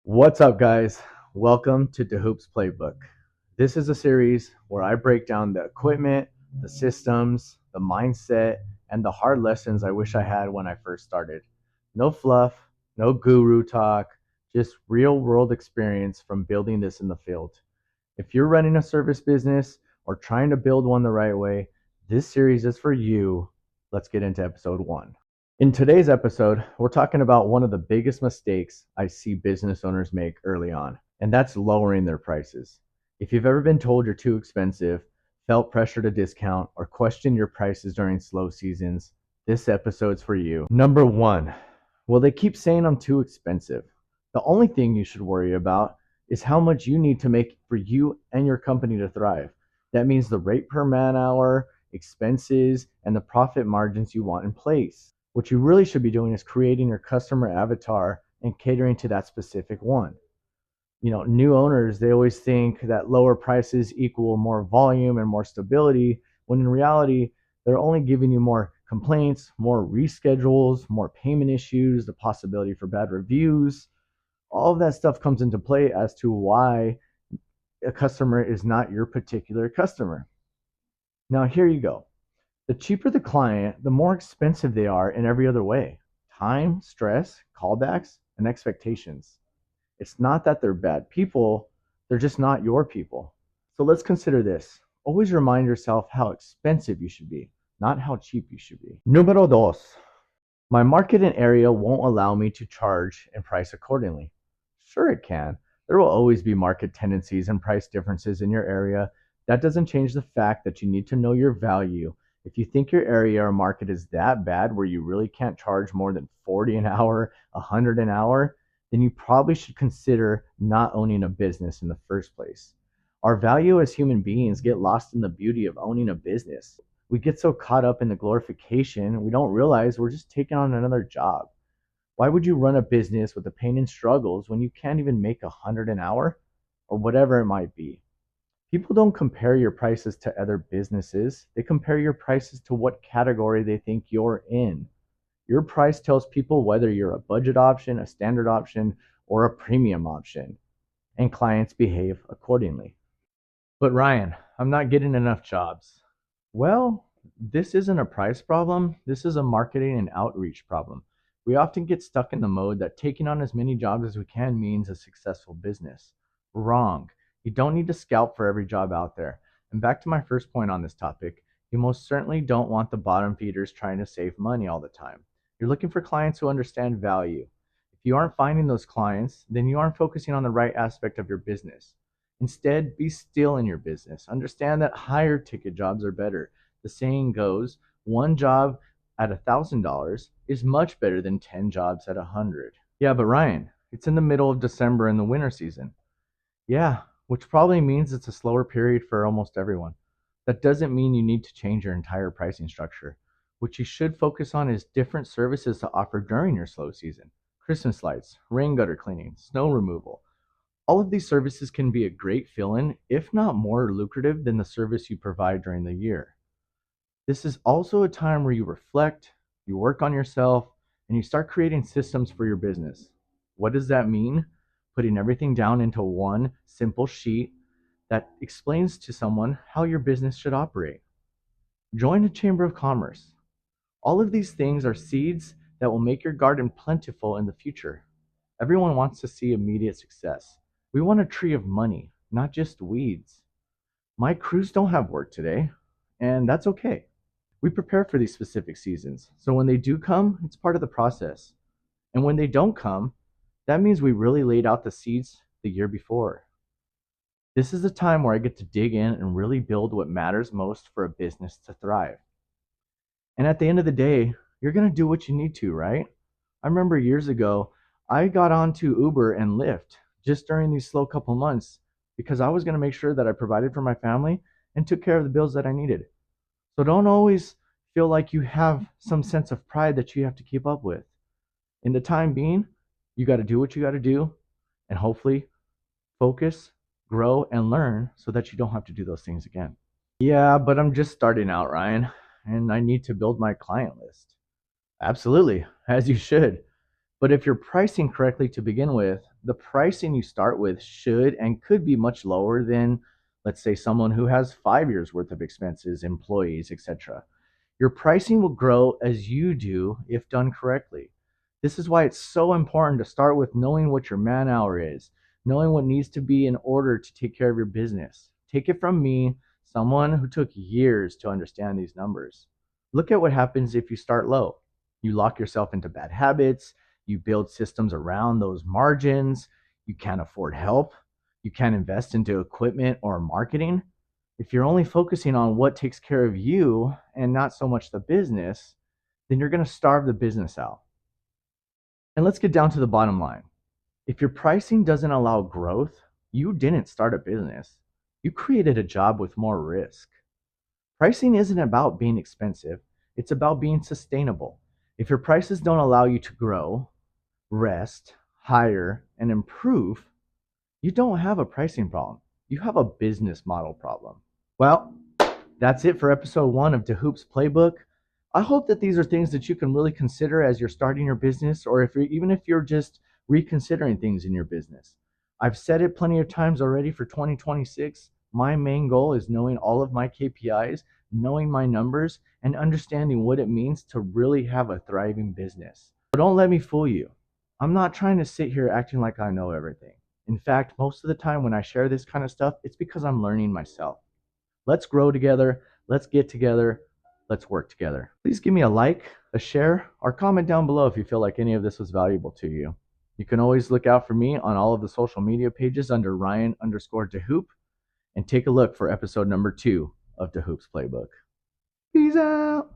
What's up, guys? Welcome to the Hoops Playbook. This is a series where I break down the equipment, the systems, the mindset, and the hard lessons I wish I had when I first started. No fluff, no guru talk, just real world experience from building this in the field. If you're running a service business or trying to build one the right way, this series is for you. Let's get into episode one. In today's episode, we're talking about one of the biggest mistakes I see business owners make early on, and that's lowering their prices. If you've ever been told you're too expensive, felt pressure to discount, or questioned your prices during slow seasons, this episode's for you. Number one, well, they keep saying I'm too expensive. The only thing you should worry about is how much you need to make for you and your company to thrive. That means the rate per man hour, expenses, and the profit margins you want in place. What you really should be doing is creating your customer avatar and catering to that specific one. New owners, they always think that lower prices equal more volume and more stability, when in reality, they're only giving you more complaints, more reschedules, more payment issues, the possibility for bad reviews. All of that stuff comes into play as to why a customer is not your particular customer. Now, here you go. The cheaper the client, the more expensive they are in every other way: time, stress, callbacks, and expectations. It's not that they're bad people, they're just not your people. So let's consider this. Always remind yourself how expensive you should be, not how cheap you should be. Número dos. My market and area won't allow me to charge and price accordingly. Sure, it can. There will always be market tendencies and price differences in your area. That doesn't change the fact that you need to know your value. If you think your area or market is that bad where you really can't charge more than 40 an hour, 100 an hour, then you probably should consider not owning a business in the first place. Our value as human beings get lost in the beauty of owning a business. We get so caught up in the glorification, we don't realize we're just taking on another job. Why would you run a business with the pain and struggles when you can't even make 100 an hour or whatever it might be? People don't compare your prices to other businesses. They compare your prices to what category they think you're in. Your price tells people whether you're a budget option, a standard option, or a premium option, and clients behave accordingly. But Ryan, I'm not getting enough jobs. Well, this isn't a price problem. This is a marketing and outreach problem. We often get stuck in the mode that taking on as many jobs as we can means a successful business. Wrong. You don't need to scalp for every job out there. And back to my first point on this topic, you most certainly don't want the bottom feeders trying to save money all the time. You're looking for clients who understand value. If you aren't finding those clients, then you aren't focusing on the right aspect of your business. Instead, be still in your business. Understand that higher ticket jobs are better. The saying goes, one job at $1,000 is much better than 10 jobs at 100. Yeah, but Ryan, it's in the middle of December in the winter season. Yeah, which probably means it's a slower period for almost everyone. That doesn't mean you need to change your entire pricing structure. What you should focus on is different services to offer during your slow season: Christmas lights, rain gutter cleaning, snow removal. All of these services can be a great fill in, if not more lucrative than the service you provide during the year. This is also a time where you reflect, you work on yourself, and you start creating systems for your business. What does that mean? Putting everything down into one simple sheet that explains to someone how your business should operate. Join a chamber of commerce. All of these things are seeds that will make your garden plentiful in the future. Everyone wants to see immediate success. We want a tree of money, not just weeds. My crews don't have work today, and that's okay. We prepare for these specific seasons, so when they do come, it's part of the process. And when they don't come, that means we really laid out the seeds the year before. This is a time where I get to dig in and really build what matters most for a business to thrive. And at the end of the day, you're going to do what you need to, right? I remember years ago, I got onto Uber and Lyft just during these slow couple months because I was going to make sure that I provided for my family and took care of the bills that I needed. So don't always feel like you have some sense of pride that you have to keep up with. In the time being, you got to do what you got to do and hopefully focus, grow, and learn so that you don't have to do those things again. Yeah, but I'm just starting out, Ryan, and I need to build my client list. Absolutely, as you should. But if you're pricing correctly to begin with, the pricing you start with should and could be much lower than, let's say, someone who has 5 years worth of expenses, employees, etc. Your pricing will grow as you do if done correctly. This is why it's so important to start with knowing what your man hour is, knowing what needs to be in order to take care of your business. Take it from me, someone who took years to understand these numbers. Look at what happens if you start low. You lock yourself into bad habits, you build systems around those margins, you can't afford help, you can't invest into equipment or marketing. If you're only focusing on what takes care of you and not so much the business, then you're going to starve the business out. And let's get down to the bottom line. If your pricing doesn't allow growth, you didn't start a business. You created a job with more risk. Pricing isn't about being expensive, it's about being sustainable. If your prices don't allow you to grow, rest, hire, and improve, you don't have a pricing problem. You have a business model problem. Well, that's it for episode 1 of DeHoop's Playbook. I hope that these are things that you can really consider as you're starting your business, or even if you're just reconsidering things in your business. I've said it plenty of times already for 2026. My main goal is knowing all of my KPIs, knowing my numbers, and understanding what it means to really have a thriving business. But don't let me fool you. I'm not trying to sit here acting like I know everything. In fact, most of the time when I share this kind of stuff, it's because I'm learning myself. Let's grow together. Let's get together. Let's work together. Please give me a like, a share, or comment down below if you feel like any of this was valuable to you. You can always look out for me on all of the social media pages under Ryan_DeHoop and take a look for episode number 2 of DeHoop's Playbook. Peace out.